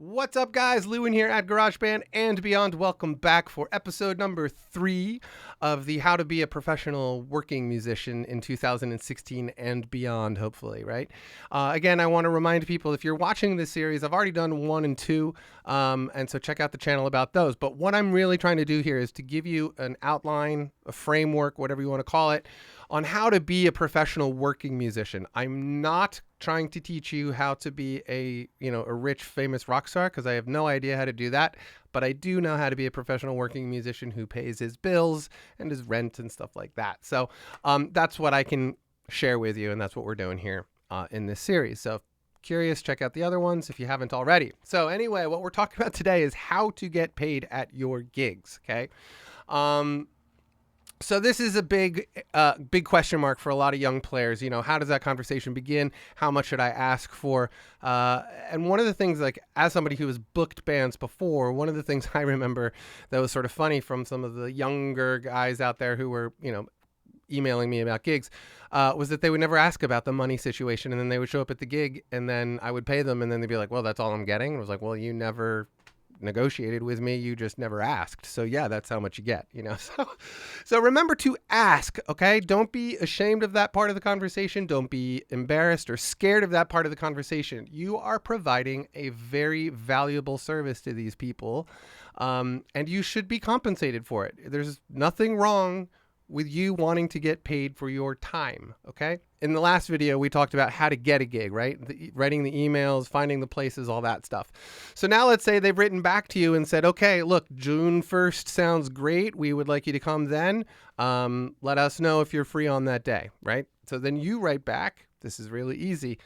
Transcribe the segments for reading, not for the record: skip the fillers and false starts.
What's up, guys? Lewin here at GarageBand and Beyond. Welcome back for episode number 3 of the How to Be a Professional Working Musician in 2016 and beyond, hopefully, right? Again, I want to remind people, if you're watching this series, I've already done 1 and 2, and so check out the channel about those. But what I'm really trying to do here is to give you an outline, a framework, whatever you want to call it, on how to be a professional working musician. I'm not trying to teach you how to be a rich, famous rock star, because I have no idea how to do that. But I do know how to be a professional working musician who pays his bills and his rent and stuff like that. So that's what I can share with you, and that's what we're doing here in this series. So if curious, check out the other ones if you haven't already. So anyway, what we're talking about today is how to get paid at your gigs, okay? So this is a big question mark for a lot of young players. You know, how does that conversation begin? How much should I ask for? And one of the things, like, as somebody who has booked bands before, one of the things I remember that was sort of funny from some of the younger guys out there who were, emailing me about gigs, was that they would never ask about the money situation. And then they would show up at the gig and then I would pay them. And then they'd be like, well, that's all I'm getting. And I was like, well, you never negotiated with me, you just never asked, so yeah, that's how much you get, so remember to ask, okay? Don't be ashamed of that part of the conversation. Don't be embarrassed or scared of that part of the conversation. You are providing a very valuable service to these people, and you should be compensated for it. There's nothing wrong with you wanting to get paid for your time, okay? In the last video, we talked about how to get a gig, right? Writing the emails, finding the places, all that stuff. So now let's say they've written back to you and said, okay, look, June 1st sounds great. We would like you to come then. Let us know if you're free on that day, right? So then you write back. This is really easy.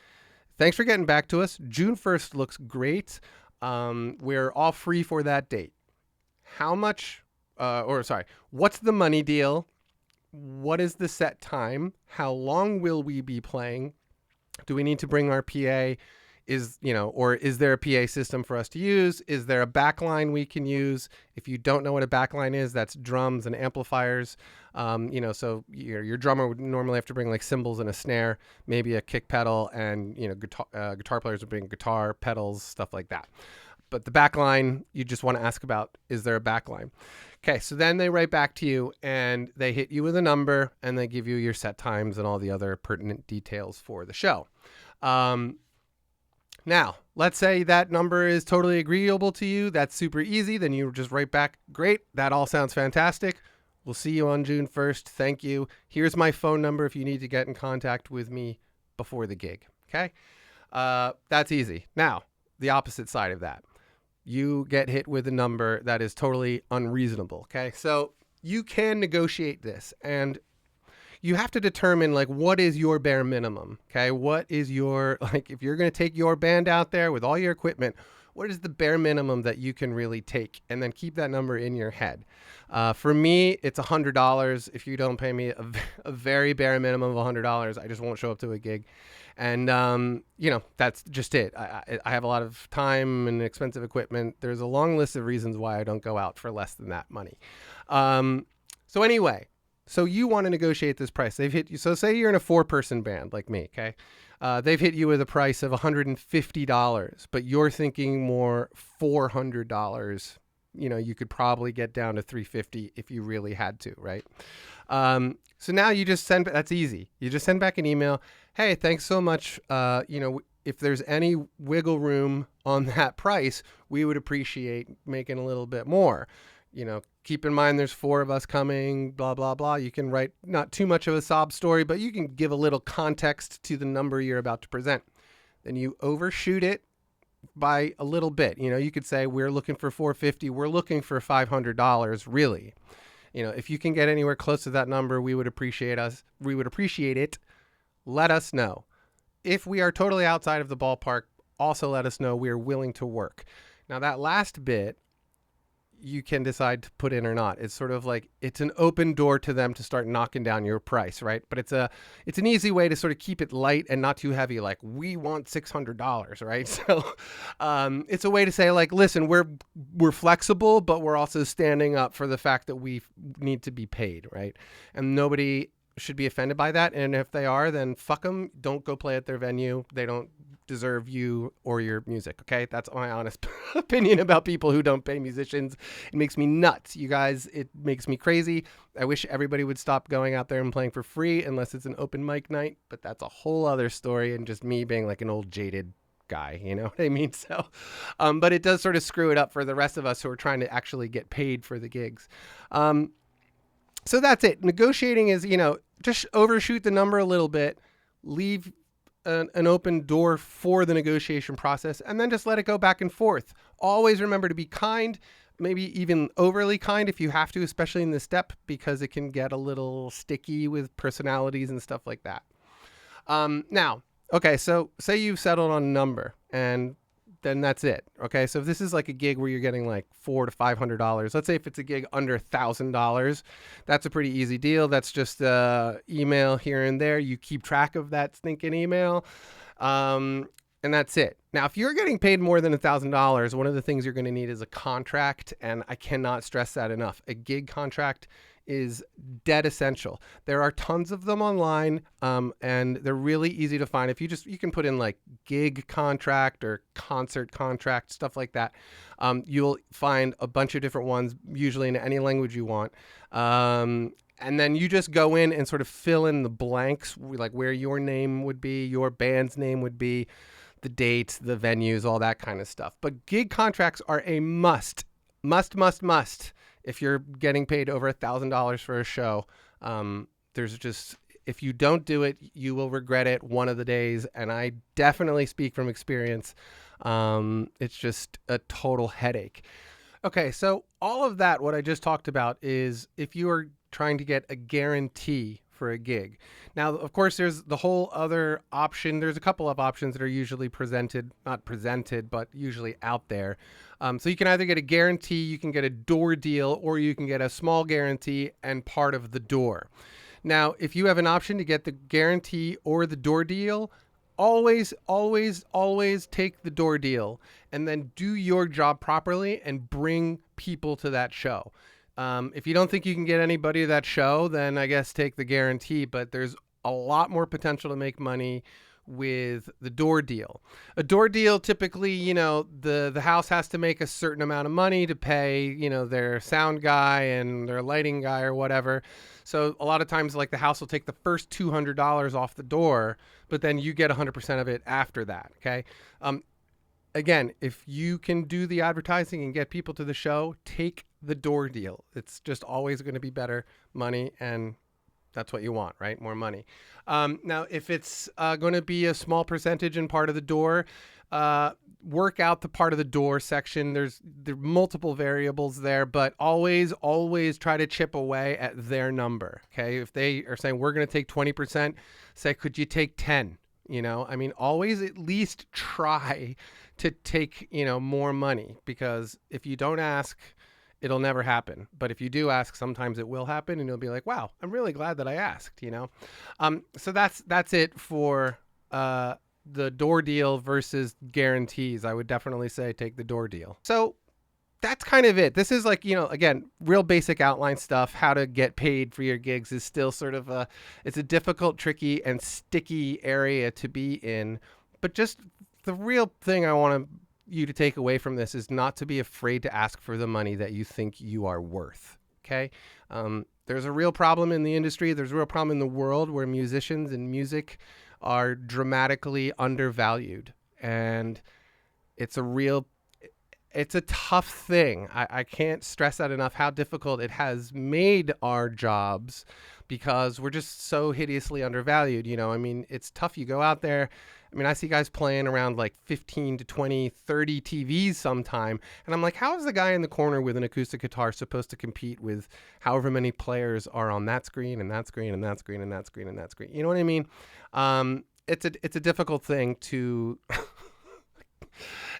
Thanks for getting back to us. June 1st looks great. We're all free for that date. How much, what's the money deal? What is the set time? How long will we be playing? Do we need to bring our PA? Or is there a PA system for us to use? Is there a backline we can use? If you don't know what a backline is, that's drums and amplifiers. So your drummer would normally have to bring like cymbals and a snare, maybe a kick pedal, and guitar players would bring guitar pedals, stuff like that. But the backline, you just want to ask about, is there a backline? Okay, so then they write back to you and they hit you with a number and they give you your set times and all the other pertinent details for the show. Now, let's say that number is totally agreeable to you. That's super easy. Then you just write back, great, that all sounds fantastic. We'll see you on June 1st. Thank you. Here's my phone number if you need to get in contact with me before the gig. Okay, that's easy. Now, the opposite side of that. You get hit with a number that is totally unreasonable, okay? So you can negotiate this, and you have to determine, like, what is your bare minimum, okay? What is your, if you're going to take your band out there with all your equipment, what is the bare minimum that you can really take? And then keep that number in your head. For me, it's $100. If you don't pay me a very bare minimum of $100, I just won't show up to a gig. And, that's just it. I have a lot of time and expensive equipment. There's a long list of reasons why I don't go out for less than that money. So anyway, so you want to negotiate this price. They've hit you. So say you're in a 4-person band like me, okay? They've hit you with a price of $150, but you're thinking more $400. You could probably get down to $350 if you really had to, right? So now you just that's easy. You just send back an email. Hey, thanks so much. If there's any wiggle room on that price, we would appreciate making a little bit more. Keep in mind there's 4 of us coming, blah, blah, blah. You can write not too much of a sob story, but you can give a little context to the number you're about to present. Then you overshoot it by a little bit. You could say, we're looking for $450. We're looking for $500, really. If you can get anywhere close to that number, we would appreciate it. Let us know. If we are totally outside of the ballpark, also let us know. We are willing to work. Now, that last bit, you can decide to put in or not. It's sort of like, it's an open door to them to start knocking down your price, right? But it's an easy way to sort of keep it light and not too heavy. Like, we want $600, right? So it's a way to say, like, listen, we're flexible, but we're also standing up for the fact that we need to be paid, right? And nobody should be offended by that. And if they are, then fuck them. Don't go play at their venue. They don't deserve you or your music. Okay. That's my honest opinion about people who don't pay musicians. It makes me nuts. You guys, it makes me crazy. I wish everybody would stop going out there and playing for free unless it's an open mic night, but that's a whole other story and just me being like an old jaded guy, you know what I mean? So, but it does sort of screw it up for the rest of us who are trying to actually get paid for the gigs. So that's it. Negotiating is, just overshoot the number a little bit, leave an open door for the negotiation process, and then just let it go back and forth. Always remember to be kind, maybe even overly kind if you have to, especially in this step, because it can get a little sticky with personalities and stuff like that. Now, okay, so say you've settled on a number and then that's it. Okay, so if this is like a gig where you're getting like $400 to $500, let's say if it's a gig under $1,000, that's a pretty easy deal. That's just email here and there. You keep track of that stinking email, and that's it. Now, if you're getting paid more than $1,000, one of the things you're going to need is a contract, and I cannot stress that enough. A gig contract is dead essential. There are tons of them online, and they're really easy to find. If you can put in like gig contract or concert contract, stuff like that, you'll find a bunch of different ones, usually in any language you want. And then you just go in and sort of fill in the blanks, like where your name would be, your band's name would be, the dates, the venues, all that kind of stuff. But gig contracts are a must. If you're getting paid over $1,000 for a show, if you don't do it, you will regret it one of the days. And I definitely speak from experience. It's just a total headache. Okay, so all of that, what I just talked about, is if you are trying to get a guarantee for a gig. Now, of course, there's the whole other option. There's a couple of options that are usually not presented, but usually out there. So you can either get a guarantee, you can get a door deal, or you can get a small guarantee and part of the door. Now, if you have an option to get the guarantee or the door deal, always take the door deal and then do your job properly and bring people to that show. If you don't think you can get anybody to that show, then I guess take the guarantee, but there's a lot more potential to make money with the door deal. A door deal, typically, the house has to make a certain amount of money to pay, their sound guy and their lighting guy or whatever. So a lot of times, like, the house will take the first $200 off the door, but then you get 100% of it after that. Okay. Again, if you can do the advertising and get people to the show, take the door deal. It's just always going to be better money, and that's what you want, right? More money. Now, if it's going to be a small percentage in part of the door, work out the part of the door section. There are multiple variables there, but always try to chip away at their number. Okay. If they are saying we're going to take 20%, say, could you take 10? Always at least try to take, more money, because if you don't ask, it'll never happen. But if you do ask, sometimes it will happen, and you'll be like, wow, I'm really glad that I asked, So that's it for the door deal versus guarantees. I would definitely say take the door deal. So that's kind of it. This is like, again, real basic outline stuff. How to get paid for your gigs is still sort of it's a difficult, tricky, and sticky area to be in. But just the real thing I want you to take away from this is not to be afraid to ask for the money that you think you are worth. Okay. There's a real problem in the industry. There's a real problem in the world where musicians and music are dramatically undervalued. And it's a tough thing. I can't stress that enough, how difficult it has made our jobs, because we're just so hideously undervalued. It's tough. You go out there. I see guys playing around like 15 to 20, 30 TVs sometime. And I'm like, how is the guy in the corner with an acoustic guitar supposed to compete with however many players are on that screen and that screen and that screen and that screen and that screen? You know what I mean? It's a difficult thing to...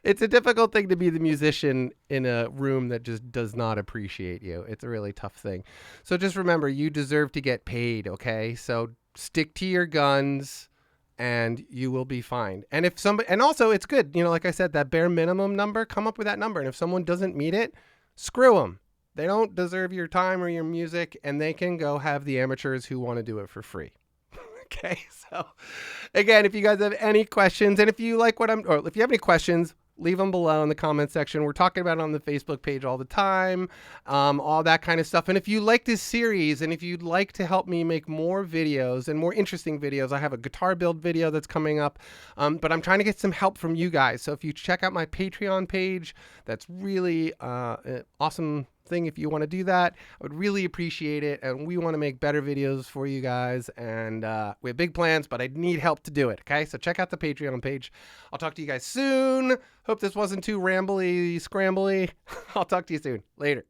It's a difficult thing to be the musician in a room that just does not appreciate you. It's a really tough thing. So just remember, you deserve to get paid, okay? So stick to your guns and you will be fine. And also it's good, like I said, that bare minimum number, come up with that number. And if someone doesn't meet it, screw them. They don't deserve your time or your music, and they can go have the amateurs who want to do it for free. Okay, so again, if you guys have any questions, and if you like or if you have any questions, leave them below in the comment section. We're talking about it on the Facebook page all the time, all that kind of stuff. And if you like this series, and if you'd like to help me make more videos and more interesting videos, I have a guitar build video that's coming up, but I'm trying to get some help from you guys. So if you check out my Patreon page, that's really an awesome thing. If you want to do that, I would really appreciate it. And we want to make better videos for you guys, and we have big plans, but I need help to do it. Okay, so check out the Patreon page. I'll talk to you guys soon. Hope this wasn't too rambly scrambly. I'll talk to you soon. Later.